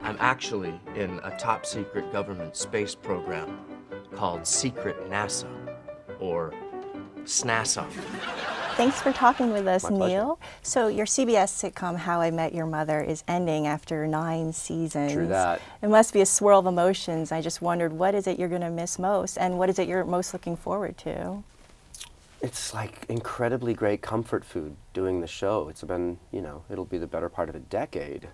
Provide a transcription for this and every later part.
I'm actually in a top secret government space program called Secret NASA, or SNASA. Thanks for talking with us, My Neil. So your CBS sitcom, How I Met Your Mother, is ending after 9 seasons. True that. It must be a swirl of emotions. I just wondered, what is it you're going to miss most, and what is it you're most looking forward to? It's like incredibly great comfort food doing the show. It's been, you know, it'll be the better part of a decade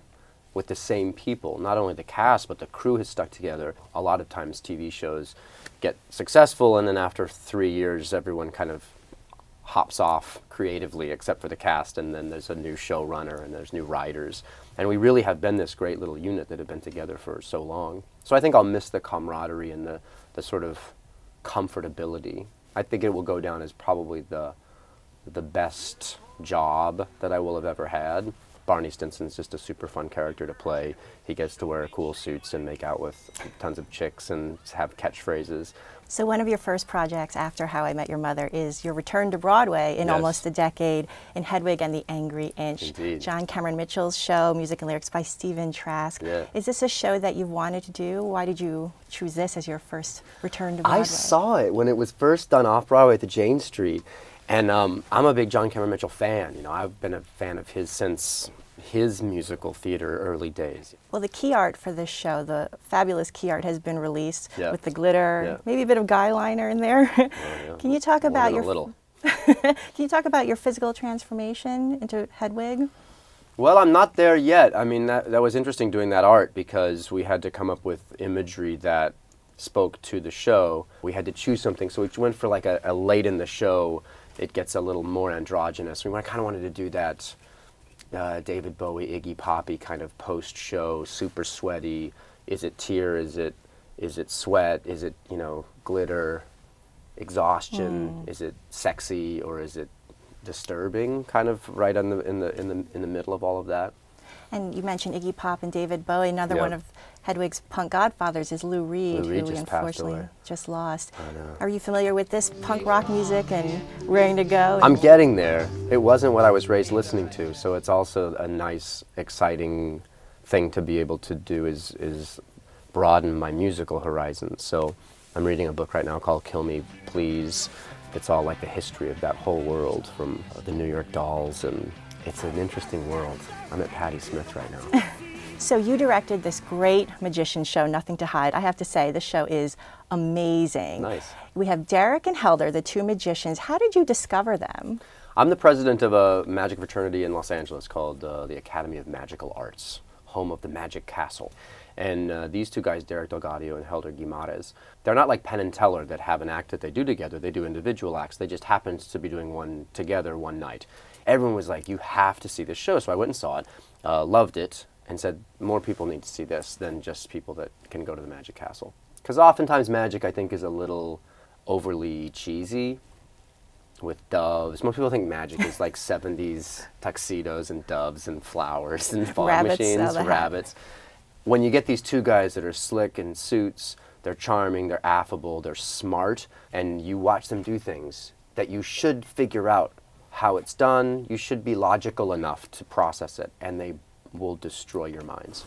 with the same people. Not only the cast, but the crew has stuck together. A lot of times TV shows get successful, and then after 3 years, everyone kind of hops off creatively, except for the cast, and then there's a new showrunner and there's new writers. And we really have been this great little unit that have been together for so long. So I think I'll miss the camaraderie and the sort of comfortability. I think it will go down as probably the best job that I will have ever had. Barney Stinson's just a super fun character to play. He gets to wear cool suits and make out with tons of chicks and have catchphrases. So one of your first projects after How I Met Your Mother is your return to Broadway in almost a decade in Hedwig and the Angry Inch. Indeed. John Cameron Mitchell's show, music and lyrics by Stephen Trask. Yeah. Is this a show that you've wanted to do? Why did you choose this as your first return to Broadway? I saw it when it was first done off-Broadway at the Jane Street. And I'm a big John Cameron Mitchell fan. You know, I've been a fan of his since his musical theater early days. Well, the key art for this show, the fabulous key art, has been released with the glitter, Yeah. maybe a bit of guy liner in there. Oh, yeah. Can you talk about More than a little. Can you talk about your physical transformation into Hedwig? Well, I'm not there yet. I mean, that was interesting doing that art because we had to come up with imagery that spoke to the show. We had to choose something, so we went for like a late in the show, it gets a little more androgynous. We kind of wanted to do that David Bowie, Iggy Poppy kind of post-show, super sweaty. Is it tear? Is it sweat? Is it, you know, glitter, exhaustion? Is it sexy or is it disturbing? Kind of right in the middle of all of that. And you mentioned Iggy Pop and David Bowie. Another one of Hedwig's punk godfathers is Lou Reed, who we unfortunately just lost. I know. Are you familiar with this punk rock music and raring to go? I'm getting there. It wasn't what I was raised listening to, so it's also a nice, exciting thing to be able to do is broaden my musical horizons. So I'm reading a book right now called Kill Me, Please. It's all like the history of that whole world from the New York Dolls, and it's an interesting world. I'm at Patti Smith right now. So you directed this great magician show, Nothing to Hide. I have to say, this show is amazing. Nice. We have Derek and Helder, the two magicians. How did you discover them? I'm the president of a magic fraternity in Los Angeles called the Academy of Magical Arts, home of the Magic Castle. And these two guys, Derek Delgadio and Helder Guimaraes, they're not like Penn and Teller that have an act that they do together. They do individual acts. They just happened to be doing one together one night. Everyone was like, you have to see this show. So I went and saw it, loved it, and said, more people need to see this than just people that can go to the Magic Castle. Because oftentimes magic, I think, is a little overly cheesy with doves. Most people think magic is like 70s tuxedos and doves and flowers and fog machines, rabbits. When you get these two guys that are slick in suits, they're charming, they're affable, they're smart, and you watch them do things that you should figure out how it's done, you should be logical enough to process it, and they will destroy your minds.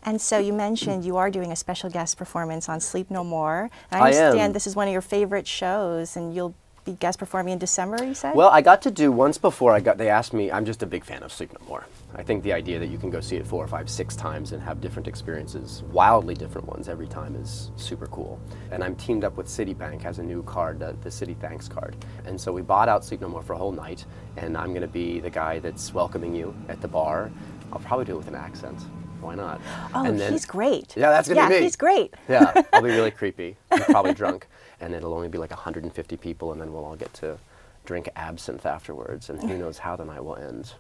And so you mentioned you are doing a special guest performance on Sleep No More. And I understand this is one of your favorite shows, and you'll be guest performing in December, you said? Well, I got to do once before they asked me, I'm just a big fan of Sleep No More. I think the idea that you can go see it 4 or 5, 6 times and have different experiences, wildly different ones every time, is super cool. And I'm teamed up with Citibank, has a new card, the Citi Thanks card. And so we bought out Sleep No More for a whole night, and I'm going to be the guy that's welcoming you at the bar. I'll probably do it with an accent. Why not? Oh, and then, he's great. Yeah, that's going to be me. Yeah, he's great. Yeah, I'll be really creepy. I'm probably drunk. And it'll only be like 150 people, and then we'll all get to drink absinthe afterwards, and who knows how the night will end.